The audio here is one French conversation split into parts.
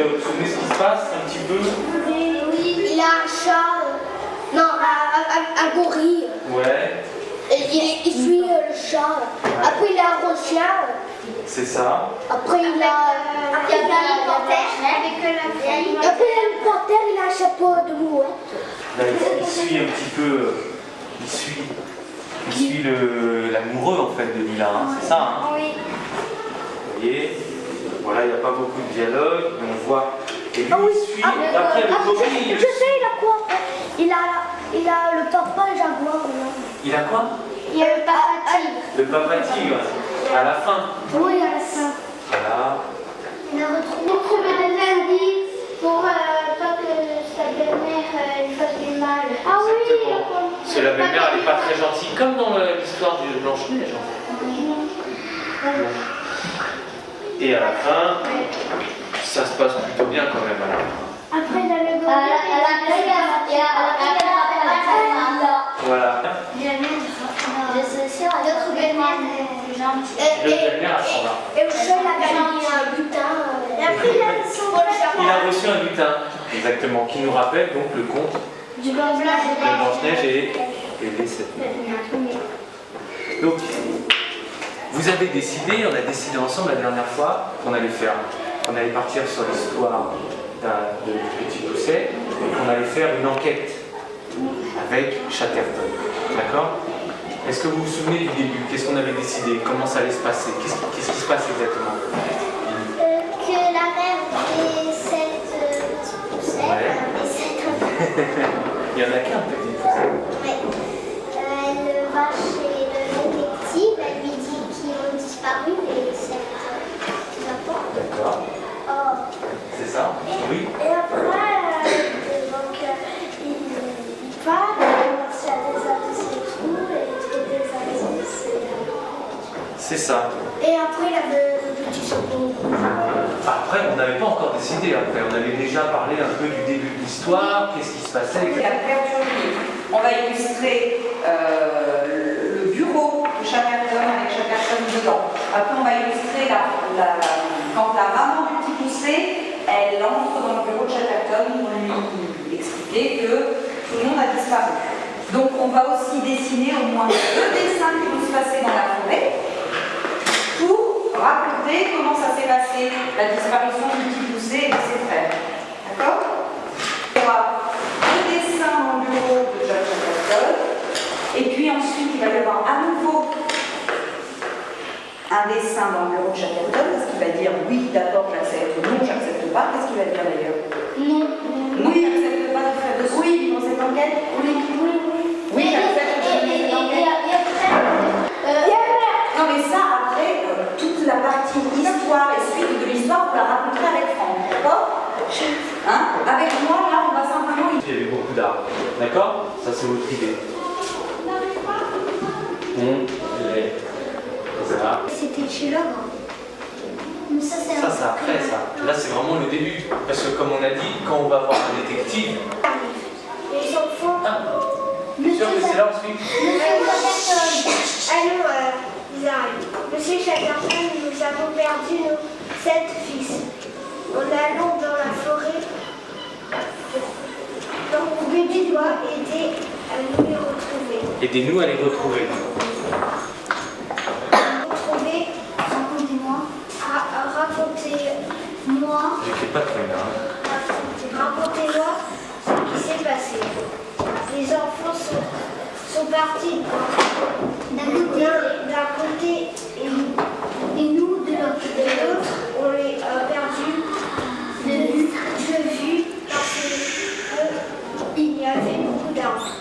vous vous souvenez ce qui se passe un petit peu? Oui, il a un chat, non, un gorille. Ouais. Et il suit le chat. Après, il a un chien. C'est ça. Après, il a un panthère. Après, il a une panthère, il a un chapeau de mouette. Là, il suit un petit peu. Il suit l'amoureux en fait de Lila, hein, c'est ça, hein? Oui. Vous voyez, voilà, il n'y a pas beaucoup de dialogue, mais on voit. Et lui, Ah oui. il suit. Après, le gorille. Je sais, il a quoi? Il a le papa jaguar. Il a quoi? Il a le papa tigre. Le papa tigre, à la fin. Oui, à la fin. Voilà. Il a retrouvé des indices pour pas que sa belle-mère lui fasse du mal. Ah oui. Exactement. Parce que la belle-mère, elle n'est pas très gentille, comme dans l'histoire de Blanche-Neige. Et à la fin, ça se passe plutôt bien quand même. Après, il a le gorille. Voilà. L'autre belle-mère est gentille. Le belle-mère, elle s'en va. Et le chat, il a gagné un butin. Et après, il a son Il a reçu un butin, exactement, qui nous rappelle donc le conte du de Blanche-Neige et les 7 nuits. Donc, vous avez décidé, on a décidé ensemble la dernière fois qu'on allait partir sur l'histoire de Petit Pousset et qu'on allait faire une enquête avec Chatterton. D'accord? Est-ce que vous vous souvenez du début? Qu'est-ce qu'on avait décidé? Comment ça allait se passer? Qu'est-ce qui se passe exactement? Que la mère des 7 petits poussets, des 7 enfants. Il y en a qu'un Petit Pousset. Oui. Elle va chez le détective, elle lui dit qu'ils ont disparu, les 7 petits enfants. D'accord. Oh. C'est ça? Oui. Et après, donc, il part, il commence à des indices et tout, et trouver des indices. C'est ça. Et après, il a le petit chapeau. Après, on n'avait pas encore décidé. Après, on avait déjà parlé un peu du début de l'histoire, qu'est-ce qui se passait. La perturberie. On va illustrer le bureau de Chatterton avec Chatterton dedans. Après, on va illustrer quand la maman du petit poussé, elle entre dans le bureau de Chatterton pour lui expliquer que tout le monde a disparu. Donc, on va aussi dessiner au moins 2 dessins qui vont se passer dans la forêt pour raconter comment ça s'est passé, la disparition du petit poussé et de ses frères. D'accord? Il y aura 2 dessins dans le bureau de John Chatterton, et puis ensuite il va y avoir à nouveau un dessin dans le bureau de Chatterton, parce qu'il va dire oui, d'accord, j'accepte, non, j'accepte pas. Qu'est-ce qu'il va dire d'ailleurs? Non. Non, il n'accepte pas de faire de suivi dans cette enquête? Oui. Oui, j'accepte de mener cette enquête. Non, mais ça, après, toute la partie histoire et suite de l'histoire, vous la raconterez avec Franck, d'accord? Hein? Avec moi, là, on va simplement... Il y avait beaucoup d'arbres. D'accord? Ça, c'est votre idée. Ça. C'était chez l'homme. Mais ça, c'est après ça. Là, c'est vraiment le début. Parce que, comme on a dit, quand on va voir un détective. Les enfants. Bien sûr que c'est là ensuite. Allô, ils arrivent. Monsieur Chatterton, nous avons perdu nos 7 fils. En allant dans la forêt, donc bébé doit aider à nous les retrouver. Aidez-nous à les retrouver. Retrouver, racontez-moi. Racontez-moi. J'écris pas très bien. Racontez-moi ce qui s'est passé. Les enfants sont partis d'un côté et nous de l'autre. On les a perdus de vue parce qu'il y avait beaucoup d'arbres.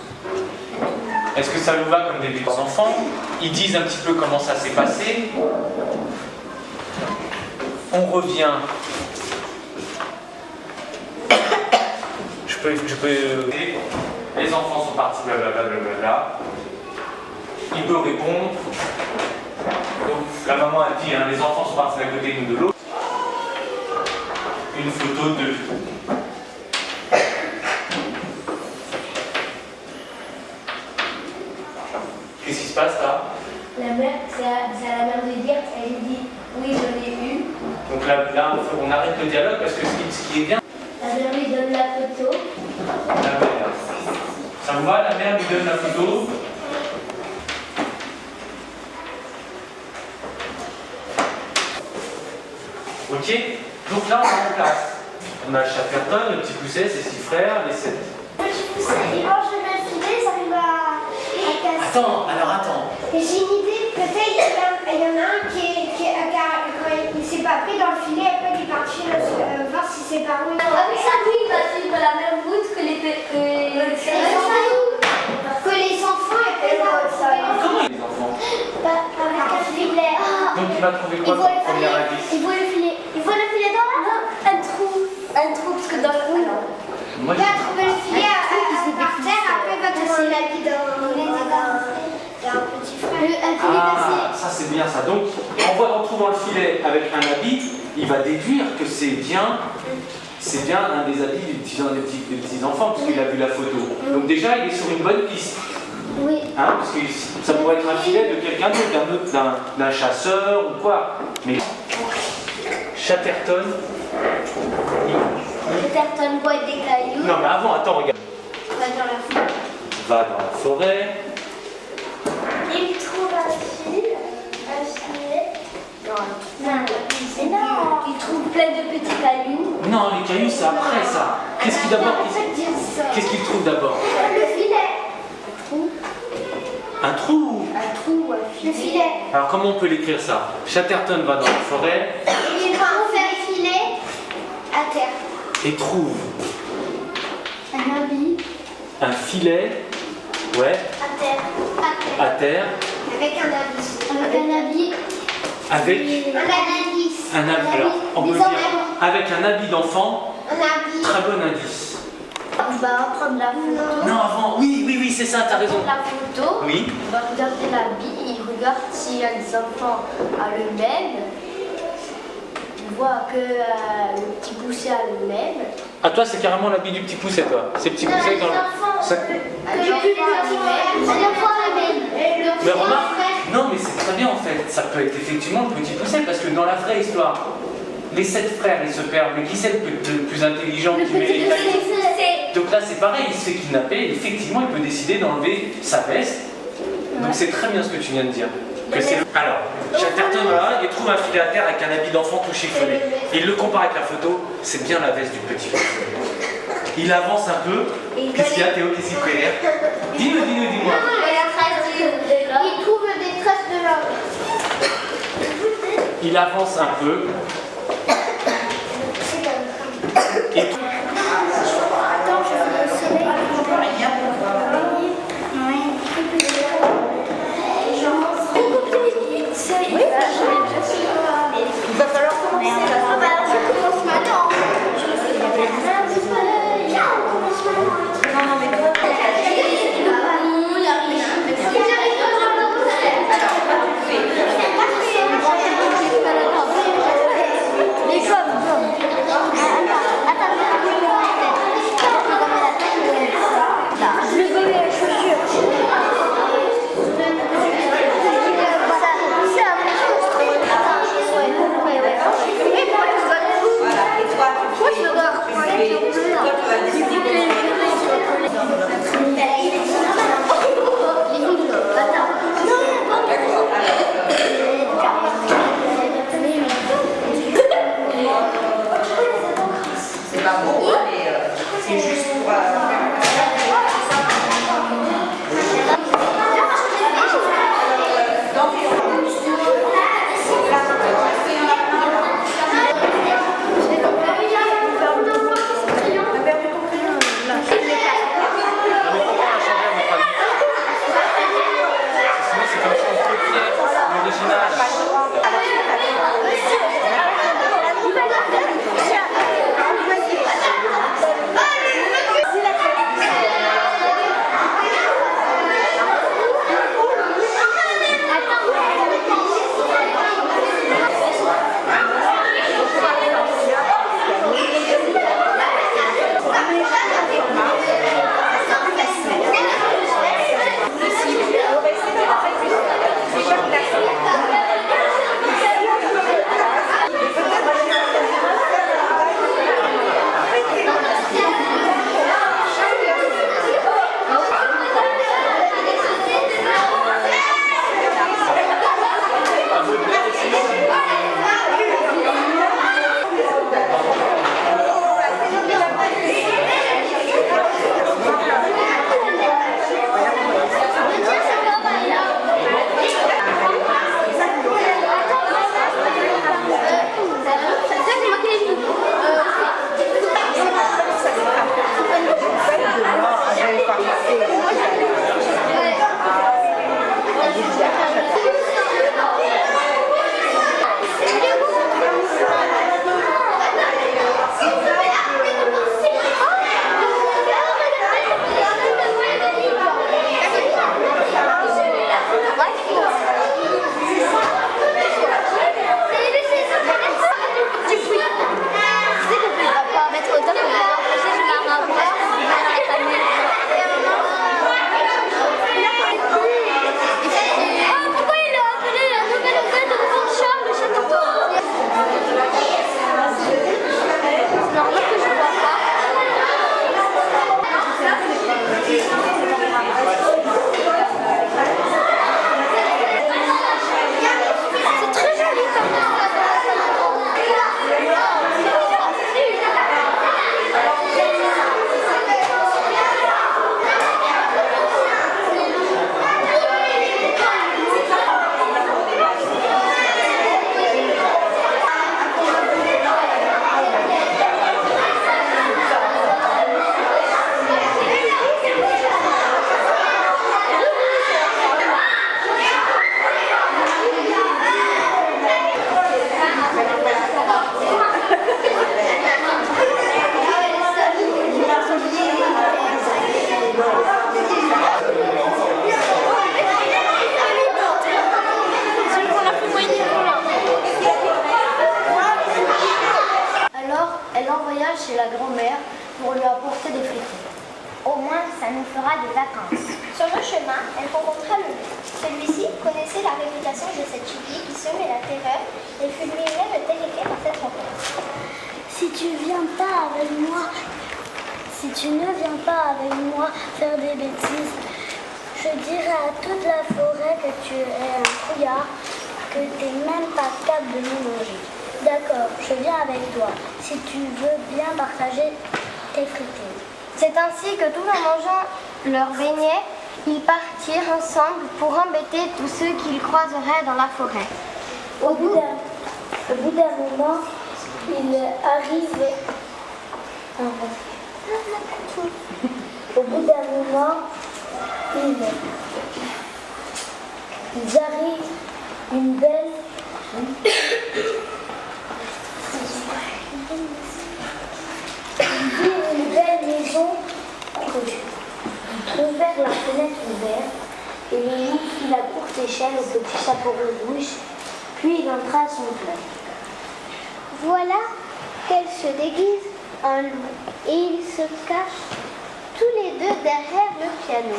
Est-ce que ça vous va comme début des enfants? Ils disent un petit peu comment ça s'est passé. On revient. Je peux. Les enfants sont partis, blablabla. Il peut répondre. Donc la maman a dit, les enfants sont partis d'un côté, nous de l'autre. Une photo de. Qu'est-ce qui se passe là? La mère, c'est à la mère de dire, elle dit oui, je l'ai eu. Donc là, on arrête le dialogue parce que ce qui est bien. La mère lui donne la photo. La mère. Ça vous va, la mère lui donne la photo. Ok, donc là on est en classe. On a Chatterton, le petit Pousset, ses 6 frères, les 7. Le petit Pousset, il mange le filet, ça arrive à casser. Attends. Et j'ai une idée, peut-être il y en a un qui il s'est pas pris dans le filet, après il est parti voir si c'est par où. Avec ça, oui, il va suivre la même route que les enfants et puis Comment les enfants? Avec un filet. Donc il va trouver quoi comme premier indice? Il voit le filet. Il voit le filet dans la main. un trou, parce que dans le trou, Moi, Il va trouver le filet par terre, après il va casser la vie d'un petit frère. ça c'est bien ça. Donc en trouvant le filet avec un habit, il va déduire que c'est bien un des habits des petits enfants, puisqu'il a vu la photo. Donc déjà il est sur une bonne piste. Oui. Hein, parce que ça pourrait être un filet de quelqu'un d'autre, d'un chasseur ou quoi. Mais Chatterton, Chatterton boit des cailloux. non mais avant, attends, regarde. Va dans la forêt. Va dans la forêt. Il trouve un filet. Non. Il trouve plein de petits cailloux. Non, les cailloux c'est après ça. Qu'est-ce qu'il trouve d'abord? Le filet. Un trou. Le filet. Alors comment on peut l'écrire ça? Chatterton va dans la forêt Il trouve un filet à terre. et trouve Un habit. un filet, ouais, À terre. à terre, Avec un habit. avec un habit. Alors, on peut dire avec un habit d'enfant. Un habit. Très bon indice. Il va prendre la photo. Non, avant, oui, c'est ça, t'as raison. La photo, Oui. il va regarder l'habit, il regarde s'il y a des enfants à le même. Il voit que le petit Pousset a le même. Ah, toi, c'est carrément l'habit du petit Pousset, toi. C'est petit Pousset dans le. Ça- Mais remarque, non, mais c'est très bien en fait. Ça peut être effectivement le petit Pousset, parce que dans la vraie histoire, les 7 frères, ils se perdent. Mais qui c'est le plus intelligent qui met les cailloux? Donc là, c'est pareil, il se fait kidnapper. Et effectivement, il peut décider d'enlever sa veste. Donc c'est très bien ce que tu viens de dire. Alors, Chatterton, voilà, il trouve un filet à terre avec un habit d'enfant tout chiffonné. Il le compare avec la photo, c'est bien la veste du petit Pousset. Il avance un peu. Qu'est-ce qu'il y a, Théo? Qu'est-ce qu'il fait rire? Dis-moi. Il trouve des traces de l'homme. Il avance un peu. Et Attends, je vais le soleil. Il va falloir commencer là. Je commence maintenant. la grand-mère pour lui apporter des frites. Au moins, ça nous fera des vacances. Sur le chemin, elle rencontra le loup. Celui-ci connaissait la réputation de cette chipie qui semait la terreur et fut lui-même terrifié par cette rencontre. Si tu ne viens pas avec moi faire des bêtises, je dirai à toute la forêt que tu es un couillard, que tu n'es même pas capable de nous manger. D'accord, je viens avec toi, si tu veux bien partager tes frites. C'est ainsi que tout en mangeant leurs beignets, ils partirent ensemble pour embêter tous ceux qu'ils croiseraient dans la forêt. Au bout d'un moment, il arrive. Au bout d'un moment, ils arrivent une belle maison. Ils trouvèrent la fenêtre ouverte et le loup fit la courte échelle au petit chapeau rouge, puis il entra à son plein. Voilà qu'elle se déguise en loup et ils se cachent tous les deux derrière le piano.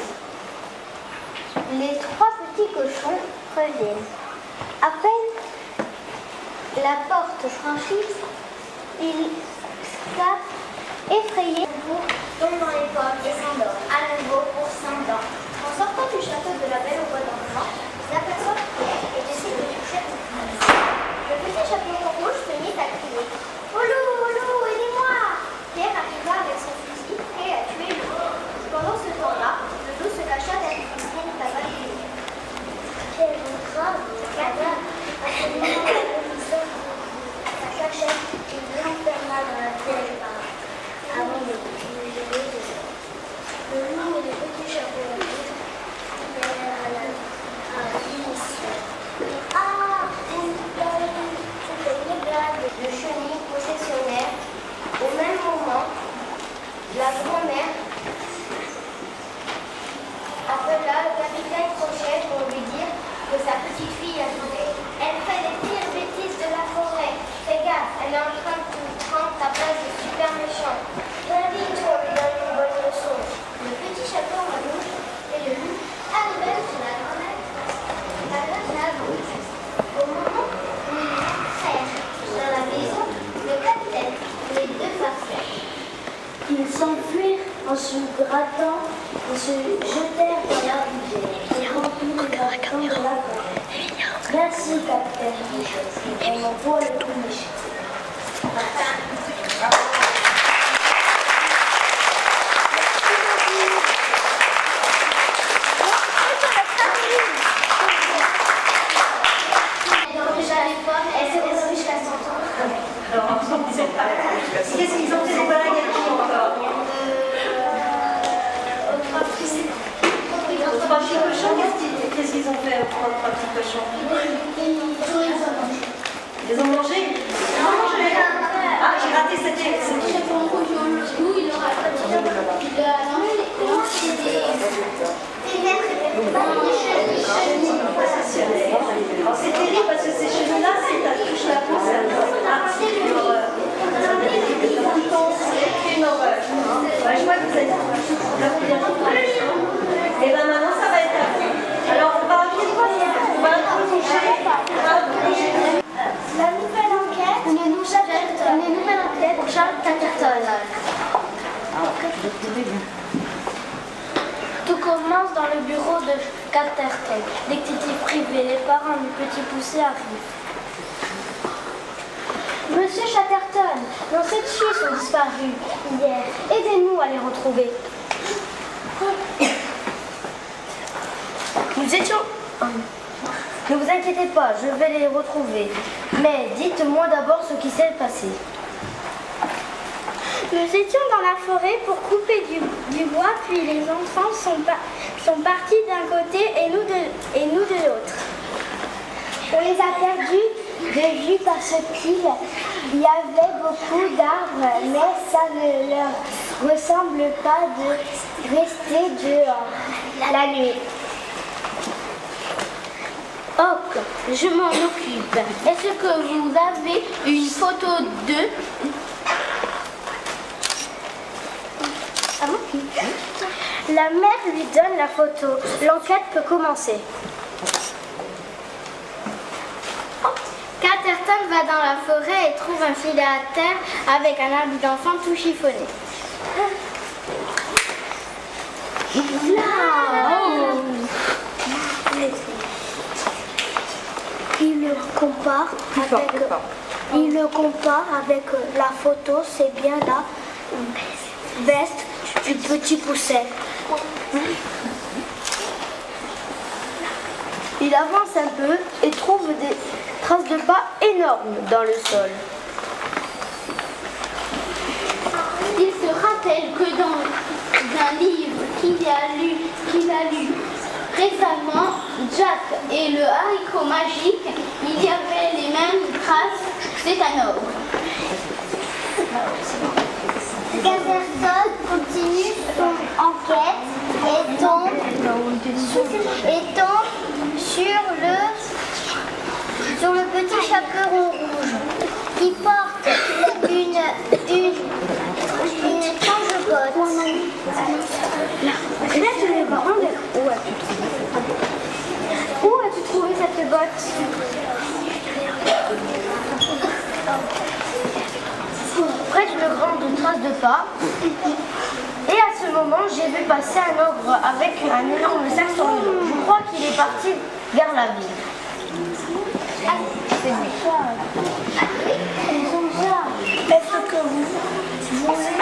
Les trois petits cochons reviennent. À peine la porte franchie, ils scapent effrayés pour tomber dans les pommes et s'endorment à nouveau pour 100 ans. En sortant du château de la Belle au Bois d'Enfant, ils aperçoivent Pierre et décident de toucher le fils. Le petit chapeau rouge se mit à crier « Oh loup, aidez-moi !» Pierre arriva avec son fusil et a tué le loup. Pendant ce temps-là, le loup se cacha derrière une cabane du loup. Pierre rentra à ce moment sa cachette et l'enferma dans la terre avant de lever les yeux. Le loup et le petit chapeau rouge firent à l'unisson. Ah, c'était une blague. Le chenil processionnaire. Au même moment, la grand-mère appela le capitaine Crochet pour lui dire que sa petite fille arrivait. Elle fait les pires bêtises de la forêt. Fais gaffe, elle est en train de prendre ta place de super méchant. Viens vite, on lui donne une bonne leçon. Le petit chapeau rouge et le loup arrivèrent sur la grand-mère. Au moment où ils entrèrent dans la maison, le capitaine, les deux farceurs. Ils s'enfuirent en se grattant et se jetèrent dans la rivière. Ils remplirent le grattant de la forêt. Merci, capitaine Michel. C'est vraiment toi le plus méchant. Elle s'est retrouvée jusqu'à 100 ans. Alors, qu'est-ce qu'ils ont fait des blagues encore? Aux trois petits cochons, qu'est-ce qu'ils ont fait aux trois petits cochons? Ils les ont mangés? Ils ont mangé? Ah, j'ai raté cette c'est terrible parce que ces chenilles-là, si tu touches la peau, ça c'est une horreur. C'est une horreur. Je vois que vous êtes et bien maintenant, ça va être à vous. Alors, on va rappeler quoi? On va introduire. La nouvelle enquête, une nouvelle enquête pour Charles Chatterton. Tout commence dans le bureau de Chatterton. Détective privé, les parents du petit poussé arrivent. Monsieur Chatterton, nos 7 filles sont disparues hier. Aidez-nous à les retrouver. Nous étions... Ne vous inquiétez pas, je vais les retrouver. Mais dites-moi d'abord ce qui s'est passé. Nous étions dans la forêt pour couper du bois, puis les enfants sont partis d'un côté et nous de l'autre. On les a perdus de vue parce qu'il y avait beaucoup d'arbres, mais ça ne leur ressemble pas de rester dehors la nuit. Ok, je m'en occupe. Est-ce que vous avez une photo d'eux? La mère lui donne la photo. L'enquête peut commencer. Catterton va dans la forêt et trouve un filet à terre avec un habit d'enfant tout chiffonné. Il le compare avec la photo, c'est bien la veste du petit pousset. Il avance un peu et trouve des traces de pas énormes dans le sol. Il se rappelle que dans un livre qu'il a lu récemment, Jack et le haricot magique, il y avait les mêmes traces. C'est un ogre. Catterton continue son enquête et tombe sur le petit chaperon rouge qui porte une étrange botte. Là, tu les vois. Où as-tu trouvé cette botte? Près d'une grande trace de pas. Et à ce moment, j'ai vu passer un ogre avec un énorme sac sur le dos. Je crois qu'il est parti vers la ville. C'est lui. Est-ce que vous voulez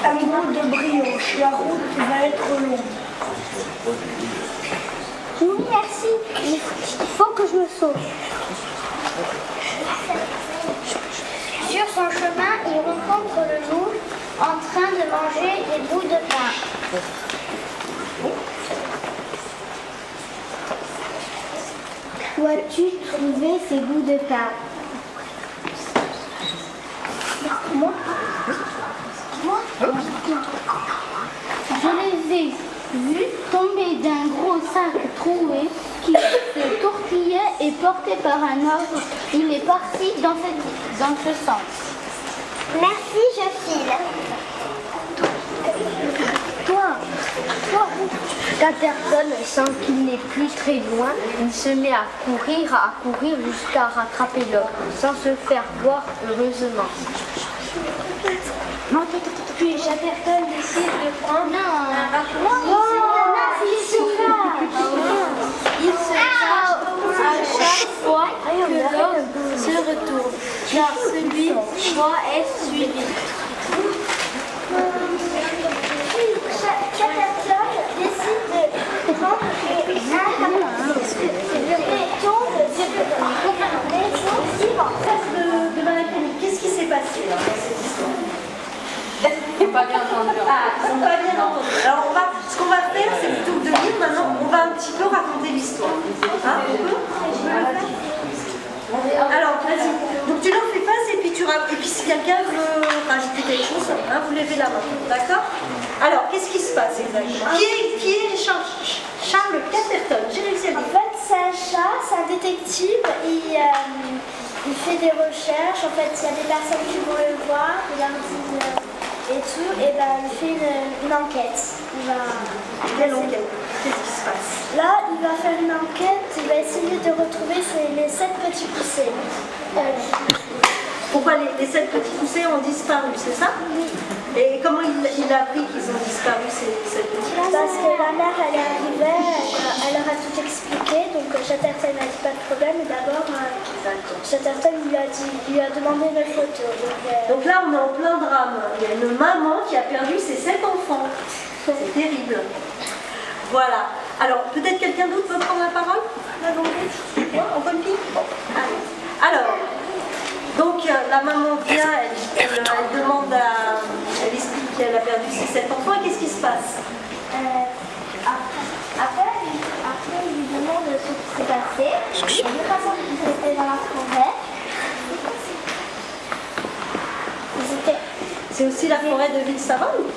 un bout de brioche? La route va être longue. Oui, merci. Il faut que je me sauve. Sur son chemin, il rencontre le loup en train de manger des bouts de pain. Où as-tu trouvé ces bouts de pain? Moi? Je les ai vus tomber d'un gros sac troué qui se tortillait et porté par un ogre. Il est parti dans ce sens. Merci, je file. Toi, Catterton sent qu'il n'est plus très loin. Il se met à courir jusqu'à rattraper l'ogre, sans se faire voir heureusement. Puis Catterton décide de prendre un il se cache à chaque fois que l'ogre se retourne, car celui-ci est suivi. Catterton décide de prendre Qu'est-ce qui s'est passé là, dans cette histoire? Ils n'ont pas bien entendu. Ah, ils n'ont pas bien entendu. Alors ce qu'on va faire, c'est plutôt que de lire maintenant, on va un petit peu raconter l'histoire. Hein, on peut le faire? Alors, vas-y. Donc tu leur fais face et puis tu racontes. Et puis si quelqu'un veut rajouter quelque chose, hein, vous levez la main. D'accord? Alors, qu'est-ce qui se passe exactement? Qui est Charles Catterton? J'ai réussi à le dire. En fait, c'est un chat, c'est un détective. Il fait des recherches. En fait, il y a des personnes qui vont le voir, il leur dit et tout, et ben il fait une enquête. Quelle enquête? Qu'est-ce qui se passe? Là, il va faire une enquête, il va essayer de retrouver les 7 petits poussés. Pourquoi les 7 petits poussés ont disparu, c'est ça? Oui. Et comment il a appris qu'ils ont disparu, ces 7 petits poussés? Parce que la mère, elle est arrivée, elle leur a tout expliqué, donc Catterton n'a dit pas de problème, et d'abord, Catterton lui a demandé une photo. Donc là, on est en plein drame. Il y a une maman qui a perdu ses 7 enfants. C'est terrible. Voilà. Alors, peut-être quelqu'un d'autre veut prendre la parole? En bonne fille? Bon. Allez. Alors, donc la maman vient, elle demande elle explique qu'elle a perdu ses 7 enfants. Et qu'est-ce qui se passe? Après, il lui demande ce qui s'est passé. De toute façon, ils étaient dans la forêt. C'est aussi la forêt de Ville-Savane?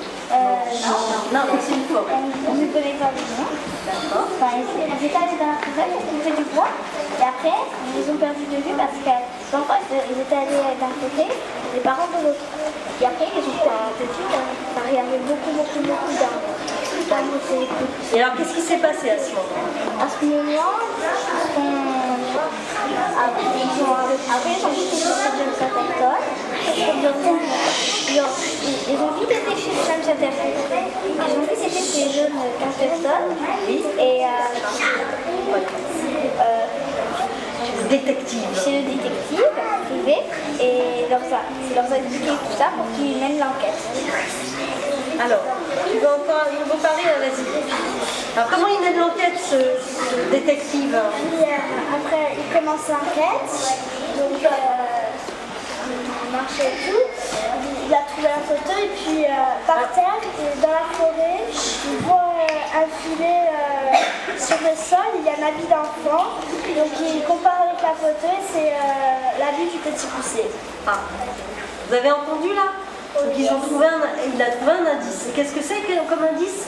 Non, c'est une forêt. On ne connaît pas le nom. D'accord. Enfin, ils étaient allés dans la forêt pour trouver du bois. Et après, ils les ont perdu de vue parce que l'enfant, ils étaient allés d'un côté, les parents de l'autre. Et après, ils ont fait un petit, il y avait beaucoup d'arbres. Et alors, qu'est-ce qui s'est passé à ce moment? À ce moment, après, ils ont vu qu'ils sont sur James Chatterton. Ils ont vite été chez James Chatterton. Ils ont vu que c'était ces jeunes Chatterton. Et Détective. chez le détective privé. Et leur a expliqué tout ça pour qu'ils mènent l'enquête. Alors, tu veux encore nous parler, vas-y. Alors, comment il mène l'enquête, ce détective? Puis après, il commence l'enquête. Donc, il marchait et tout. Il a trouvé la photo et puis par terre, dans la forêt, il voit un filet sur le sol. Il y a un habit d'enfant. Donc, il compare avec la photo et c'est l'habit du petit poussé. Ah. Vous avez entendu là? Donc il a trouvé un indice. Et qu'est-ce que c'est comme indice?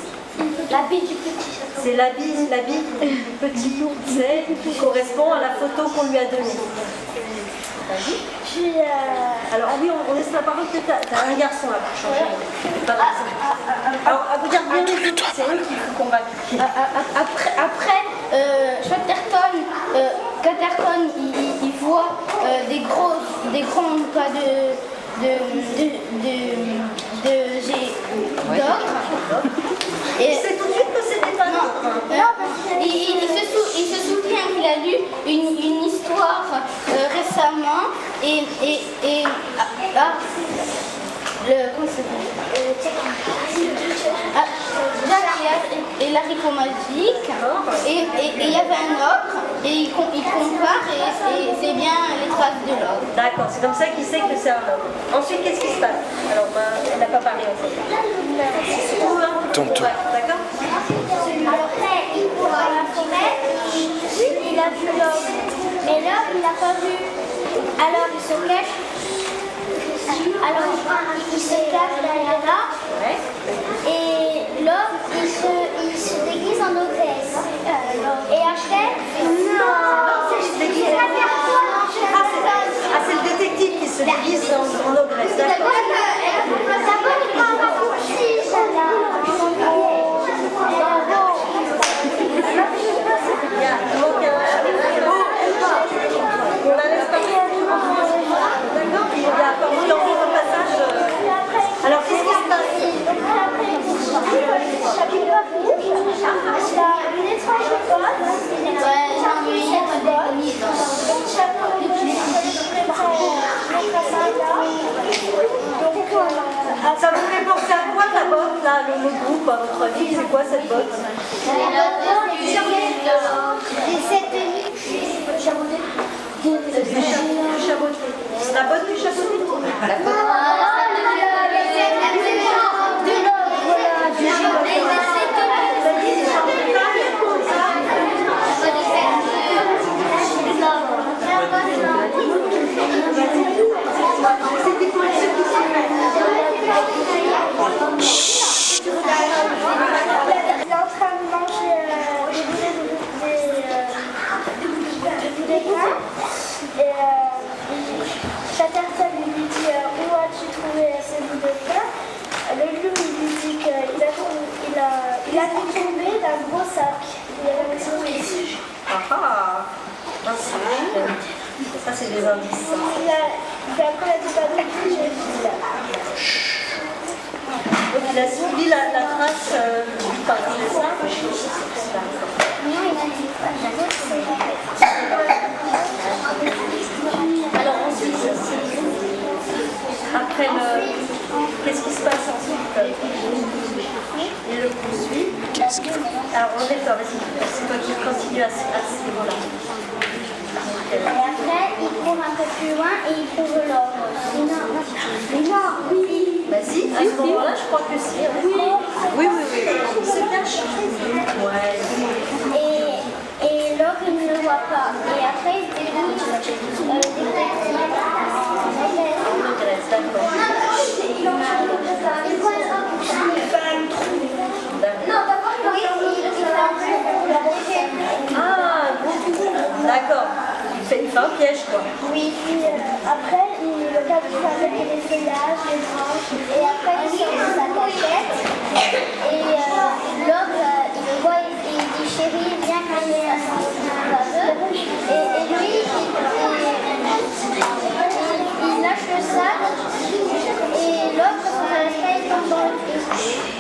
L'habit du petit chapeau. C'est l'habit du petit poussé qui correspond à la photo qu'on lui a donnée. Vas-y. Puis, Alors oui, on laisse la parole, peut-être t'as un garçon là pour changer. Alors, regarde bien les autres, c'est eux qu'il faut convaincre. Après, Chatterton, il voit des grands pas d'ogre. Et C'est tout de suite que c'était pas non. il se souvient qu'il a lu une histoire récemment comment ça s'appelle Jack et l'haricot magique et il y avait un ogre et il compare et c'est bien les traces de l'ogre. D'accord, c'est comme ça qu'il sait que c'est un homme. Ensuite, qu'est-ce qui se passe? Alors, elle n'a pas parlé en fait. Tonton. Ouais, d'accord. après, il court dans la forêt. Il a vu l'ogre. Mais l'ogre, il l'a pas vu. Alors, il se cache. Il se cache derrière l'arbre. Ouais. Et l'ogre, il se déguise en ogresse. Et après, c'est la personne. C'est le détective qui se déguise en ogresse, d'accord. D'abord, il prend un raccourci, On la laisse partir. D'accord. Il y a apparemment encore un passage. Alors, qu'est-ce qui se passe? Une étrange botte. Ça vous fait penser à quoi la botte, là, le groupe, à votre avis? C'est quoi cette botte? Du chapeauté. La botte du chapeauté? Il est en train de manger des pains. Et Chatterton lui dit où as-tu trouvé ces bouts de pain? Le loup lui dit qu'il a vu tomber d'un gros sac. Il avait mis ici. Ça, c'est des indices. Puis après, il a dit pas de tout, j'ai dit là. Donc, il a suivi la trace du pain, c'est ça? Non, il a dit pas. Alors ensuite, après qu'est-ce qui se passe ensuite? Il le poursuit. Alors Rebecca, vas-y, c'est toi qui continue à ce niveau-là. Et après, il court un peu plus loin et il trouve l'ogre. Oui. Vas-y, à ce moment-là, je crois que c'est. Oui. Il se cache. Ouais. Et l'ogre, il ne le voit pas. Et après, il se dégoûte. En Grèce, d'accord. Ah, bon. D'accord. Il fait un piège, quoi. Oui, puis après, il quand il faut mettre les feuillages, les branches, et après il sort de sa cachette, et l'ogre, il le voit, il dit chérie, viens cacher à son oiseau, et lui, il lâche le sac, et l'ogre, il tombe dans le trou,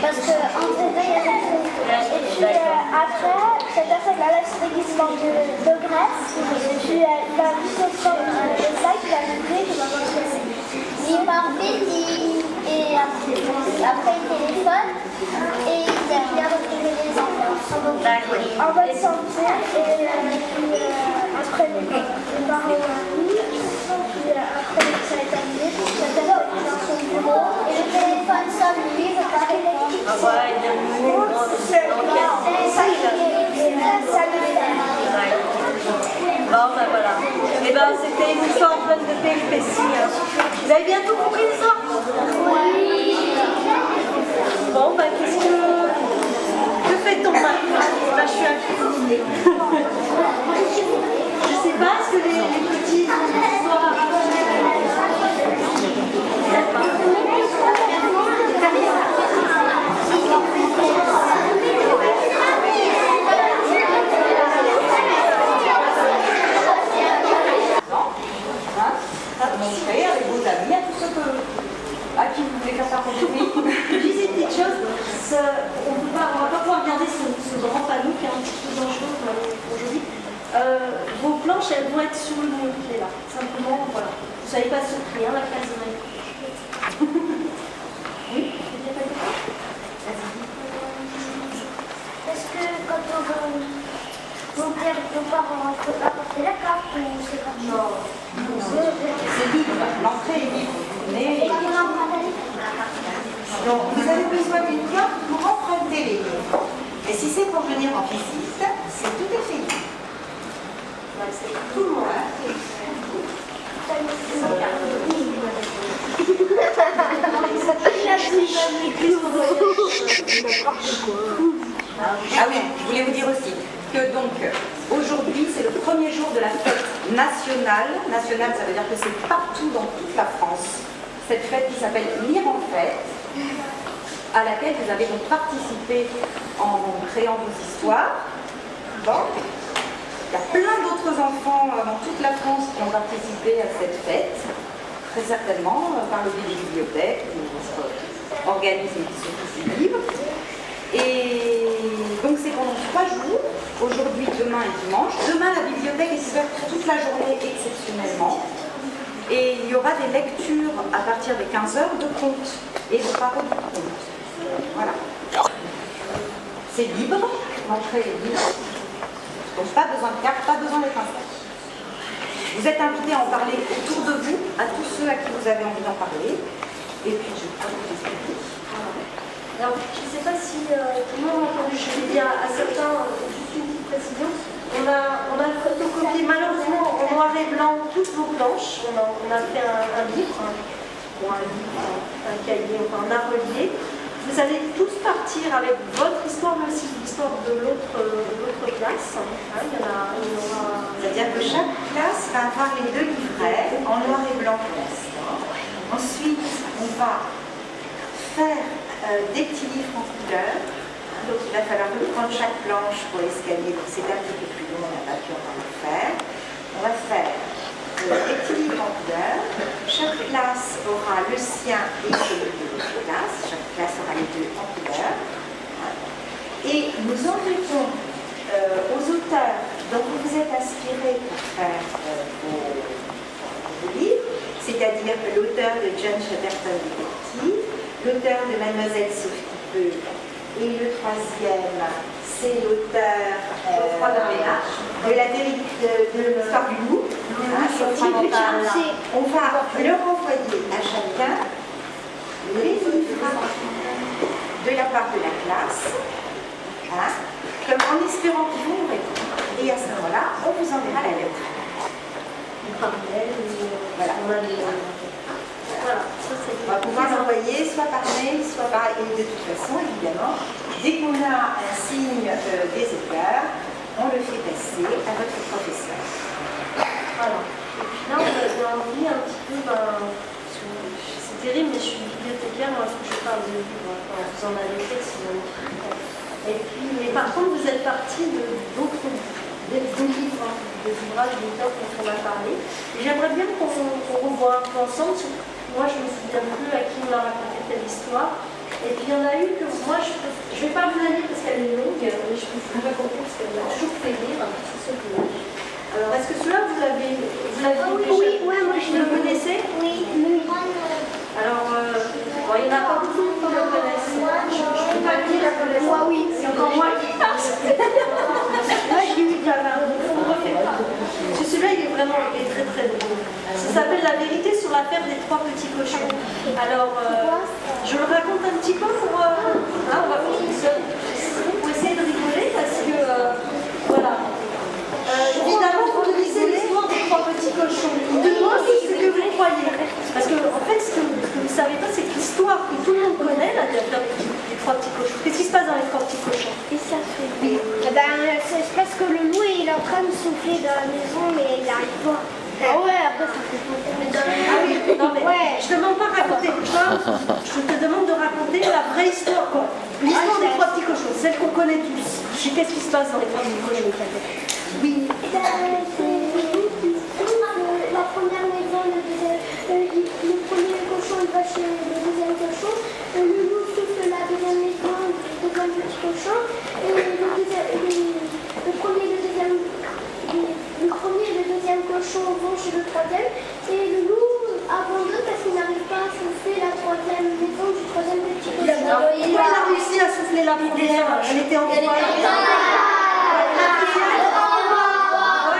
parce qu'entre deux, il y a le trou. Et puis après, cette personne-là lâche ce déguisement de graisse, et puis il va juste prendre le sac, il va l'ouvrir, il va voir ce que c'est. Il part vite, et après il téléphone, et il a retrouvé les enfants. En bonne santé, et après les parents puis après ça est terminé, ça est dans son bureau, et le téléphone sonne, lui, il veut pas répondre. Ah ouais, il est revenu dans bon, ben voilà. Et ben c'était une histoire pleine de péripéties. Vous avez bien tout compris ça? Oui. Bon, ben qu'est-ce que fait-on maintenant? Ben, je suis inquiète. Je sais pas, est-ce que les petits ont une histoire à raconter? Montrer avec vos amis, à tous ceux à qui vous voulez faire ça comprendre. Je disais une petite chose, on ne va pas pouvoir regarder ce grand panneau qui est un petit peu dangereux aujourd'hui. Vos planches, elles vont être sur le mur qui est là. Simplement, voilà. Vous ne savez pas ce prix, hein, la classe de maille. Oui, vous dire quelque chose? Est-ce que quand on va monter avec nos parents, on peut apporter la carte ou c'est pas? Non. C'est libre, l'entrée est libre. Donc vous avez besoin d'une carte pour emprunter les livres. Et si c'est pour venir en visite, c'est tout à fait libre. C'est tout le monde. Ah oui, je voulais vous dire aussi que donc aujourd'hui c'est le premier jour de la fête nationale. Nationale, ça veut dire que c'est partout dans toute la France. Cette fête qui s'appelle Lire en fête, à laquelle vous avez donc participé en créant vos histoires. Bon. Il y a plein d'autres enfants dans toute la France qui ont participé à cette fête, très certainement par le biais des bibliothèques ou d'autres organismes qui s'occupent du livre. Et donc c'est pendant 3 jours, aujourd'hui, demain et dimanche. Demain, la bibliothèque est ouverte toute la journée exceptionnellement. Et il y aura des lectures à partir des 15 h de contes et de paroles de contes. Voilà. C'est libre, l'entrée est libre. Donc pas besoin de carte, pas besoin d'être installé. Vous êtes invités à en parler autour de vous, à tous ceux à qui vous avez envie d'en parler. Et puis je vais vous expliquer. Alors, je ne sais pas si tout le monde a entendu, je vais dire à certains, juste une petite précision. On a photocopié malheureusement en noir et blanc toutes vos planches. On a fait un livre, un cahier, enfin un art relié. Vous allez tous partir avec votre histoire, mais aussi l'histoire de l'autre classe. Hein, il y aura... C'est-à-dire que chaque classe va avoir les 2 livrets en noir et blanc pour l'instant. Ensuite, on va faire des petits livres en couleur. Donc il va falloir reprendre chaque planche pour l'escalier, donc c'est un petit peu plus long, on n'a pas pu encore le faire. On va faire des petits livres en couleur. Chaque classe aura le sien et celui de l'autre classe. Chaque classe aura les 2 en couleur. Et nous enverrons aux auteurs dont vous vous êtes inspirés pour faire vos livres, c'est-à-dire l'auteur de John Chatterton Détective, l'auteur de Mademoiselle Sophie Peu, et le 3e, c'est l'auteur de la vérité de l'histoire du loup. On va leur envoyer à chacun les livres de la part de la classe, comme en espérant qu'ils vont nous répondre. Et à ce moment-là, on vous enverra la lettre. Voilà. Voilà, on va pouvoir l'envoyer soit par mail, soit par... Et de toute façon, évidemment, dès qu'on a un signe des auteurs, on le fait passer à votre professeur. Voilà. Et puis là, on a envie un petit peu, c'est terrible, mais je suis bibliothécaire, moi, je parle de livres, vous en avez fait, c'est magnifique. Et puis, mais par contre, vous êtes parti d'autres livres, des ouvrages d'auteurs dont on a parlé. Et j'aimerais bien qu'on revoie un peu ensemble. Moi, je ne me souviens plus à qui on a raconté telle histoire. Et puis, il y en a une que moi, je ne vais pas vous la lire parce qu'elle est longue, mais je vous raconter parce qu'elle m'a toujours fait rire. C'est ce que alors, est-ce que celui-là, vous l'avez Oui, moi je le connaissez? Oui. Alors, bon, il n'y en a pas beaucoup qui le connaissent. Je ne peux pas dire la connaissance. Moi, oui. C'est encore moi qui passe. Moi, je l'ai eu déjà là. Celui-là, il est vraiment très très beau. Ça s'appelle La vérité sur l'affaire des 3 petits cochons. Alors, je le raconte un petit peu pour... on va faire tout seul. Pour essayer de rigoler parce que... voilà. Évidemment, vous lisez l'histoire des 3 petits cochons. Demandez ce que vous croyez. Parce que, en fait, ce que vous ne savez pas, c'est que l'histoire que tout le monde connaît, là, des 3 petits cochons. Qu'est-ce qui se passe dans les 3 petits cochons? Et ça fait bien. C'est parce que le loup il est en train de souffler dans la maison, mais il n'arrive pas. Ah ouais, après ça fait pas. Ah oui, non mais Ouais. je ne demande pas de raconter. Je te demande de raconter la vraie histoire, quoi. L'histoire des 3 petits cochons, celle qu'on connaît tous. Qu'est-ce qui se passe dans les 3 petits cochons? Oui. La première maison, le premier cochon il va chez le deuxième cochon, le loup souffle la deuxième maison, le deuxième petit cochon, et le premier et le deuxième cochon vont chez le troisième, et le loup abandonne parce qu'il n'arrive pas à souffler la troisième maison du troisième petit cochon. Pourquoi il a réussi à souffler la première? Elle était en froid.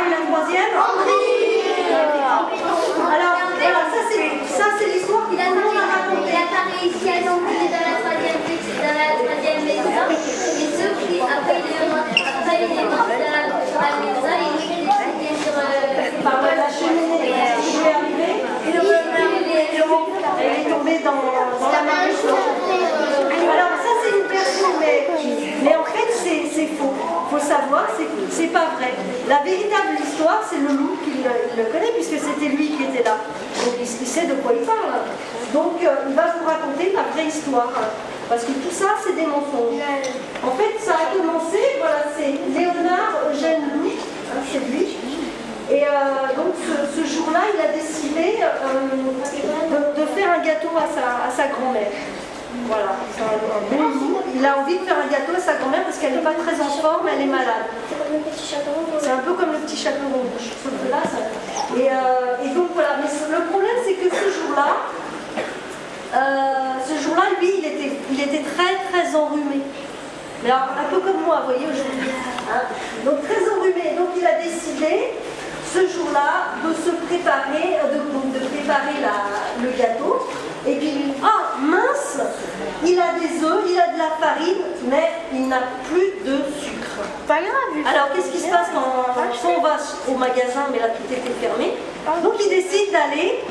La troisième? Alors, voilà, ça c'est l'histoire qu'il a racontée. Il n'a pas réussi à s'enfuir dans la troisième maison. Et ceux qui, après il est mort dans la maison, il est sur Par la cheminée, il est arrivé. Elle est tombée dans la maison. Alors ça c'est une version, mais en fait c'est faux. Il faut savoir, c'est pas vrai. La véritable histoire, c'est le loup qui le connaît, puisque c'était lui qui était là. Donc il sait de quoi il parle. Donc il va vous raconter la vraie histoire. Parce que tout ça, c'est des mensonges. En fait, ça a commencé, voilà, c'est Léonard Eugène Loup, c'est lui. Et donc ce jour-là, il a décidé de faire un gâteau à sa grand-mère. Voilà, c'est un bon loup. Il a envie de faire un gâteau à sa grand-mère parce qu'elle n'est pas très en forme, elle est malade. C'est un peu comme le petit chaperon rouge. Sauf que là, et donc voilà, mais le problème c'est que ce jour-là, lui, il était très très enrhumé. Mais alors, un peu comme moi, vous voyez, aujourd'hui. Hein? Donc très enrhumé. Donc il a décidé, ce jour-là, de se préparer, de préparer le gâteau. Et puis, ah mince, il a des œufs, il a de la farine, mais il n'a plus de sucre. Pas grave. Alors qu'est-ce qui se passe quand on va au magasin, mais là tout était fermé. Donc il décide d'aller,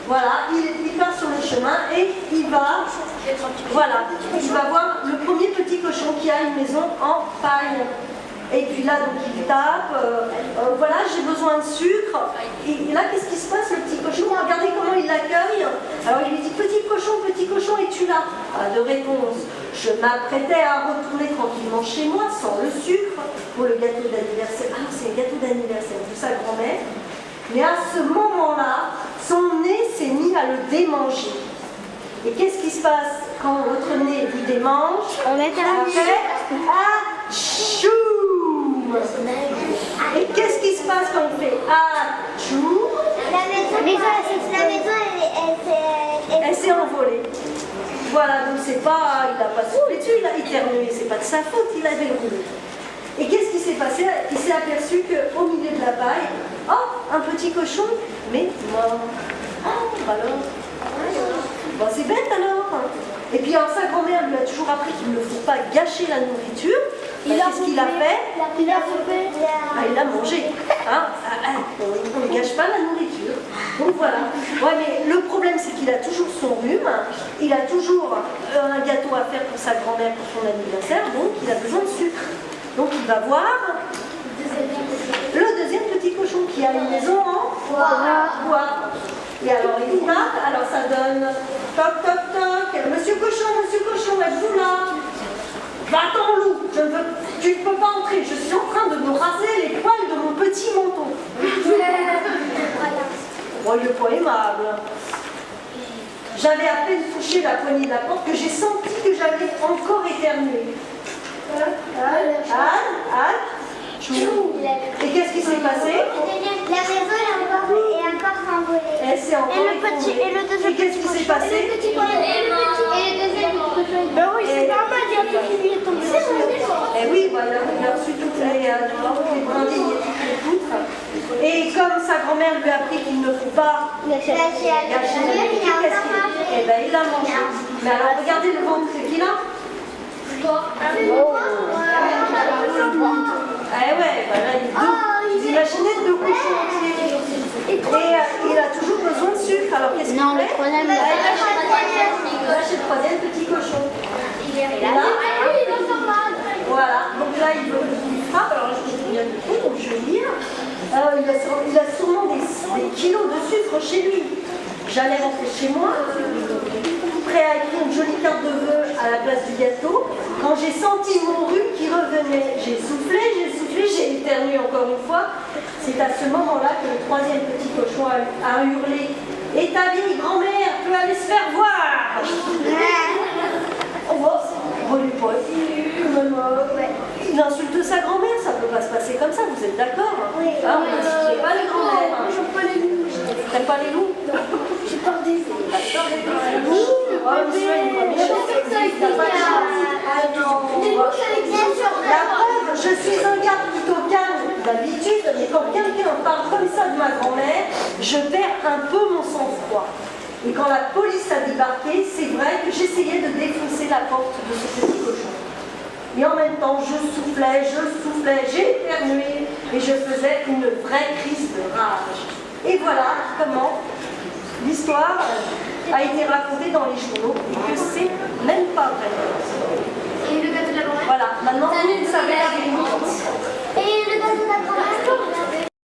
voilà, il part sur le chemin et il va, voilà, il va voir le premier petit cochon qui a une maison en paille. Et puis là, donc il tape, voilà, j'ai besoin de sucre. Et là, qu'est-ce qui se passe, le petit cochon? Regardez comment il l'accueille. Alors il lui dit, petit cochon, es-tu là? Pas de réponse. Je m'apprêtais à retourner tranquillement chez moi, sans le sucre, pour le gâteau d'anniversaire. Ah, c'est le gâteau d'anniversaire de sa grand-mère. Mais à ce moment-là, son nez s'est mis à le démanger. Et qu'est-ce qui se passe quand votre nez vous démange? On met à la fait achou. Et qu'est-ce qui se passe quand on fait achou? Elle s'est envolée. Voilà, donc c'est pas, il n'a pas soufflé dessus, il a éternué, c'est pas de sa faute, il avait le rhume. Et qu'est-ce qui s'est passé? Il s'est aperçu qu'au milieu de la paille, oh, un petit cochon, mais mort. Oh, alors, bon, c'est bête alors. Et puis alors, sa grand-mère lui a toujours appris qu'il ne faut pas gâcher la nourriture. Qu'est-ce qu'il a fait? Il a bouffé. Ah, il l'a mangé. Hein? On ne gâche pas la nourriture. Donc voilà. Ouais, mais le problème, c'est qu'il a toujours son rhume. Il a toujours un gâteau à faire pour sa grand-mère pour son anniversaire. Donc il a besoin de sucre. Donc il va voir le deuxième petit cochon qui a une maison en ouverte. Alors ça donne toc toc toc. Monsieur Cochon, êtes-vous là? Va-t'en loup, tu ne peux pas entrer. Je suis en train de me raser les poils de mon petit menton. Oh, il n'est pas aimable. J'avais à peine touché la poignée de la porte que j'ai senti que j'avais encore éternué. Anne, et qu'est-ce qui s'est passé? La maison est encore envolée. Elle s'est encore effondrée. Et le deuxième. Et qu'est-ce qui s'est passé? Et le deuxième. Ben oui, c'est normal, il y a tout qui lui est tombé. Et oui, voilà, il a reçu toutes les brindilles et toutes les poutres. Et comme sa grand-mère lui a appris qu'il ne faut pas gâcher la nourriture, eh ben, il l'a mangé. Mais alors, regardez le ventre qu'il a. Eh ouais, bah là, il imaginez deux cochons entiers. Et il a toujours besoin de sucre. Alors qu'est-ce qu'il fait? Non, le problème, Il lâche le troisième petit cochon. Et là, voilà. Donc là, il frappe. Alors je me souviens de tout, donc je vais lire. Il a sûrement des kilos de sucre chez lui. J'allais rentrer chez moi, prêt à écrire une jolie carte de vœux à la place du gâteau. Quand j'ai senti mon rhume qui revenait, j'ai soufflé, j'ai éternué encore une fois. C'est à ce moment-là que le troisième petit cochon a hurlé « Et ta vieille grand-mère peut aller se faire voir !» Il insulte sa grand-mère, ça ne peut pas se passer comme ça, vous êtes d'accord? Oui. Ah, on n'insulte pas les grand-mères. J'aime pas les loups. T'aimes pas les loups? J'ai peur des loups. La preuve, je suis un gars plutôt calme d'habitude, mais quand quelqu'un parle comme ça de ma grand-mère, je perds un peu mon sang-froid. Et quand la police a débarqué, c'est vrai que j'essayais de défoncer la porte de ce petit cochon. Et en même temps, je soufflais, j'ai éternué et je faisais une vraie crise de rage. Et voilà comment l'histoire a été racontée dans les journaux et que c'est même pas vrai. Et le gâteau de la grand-mère? Voilà, maintenant vous savez la vérité. Et le gâteau de la grand-mère?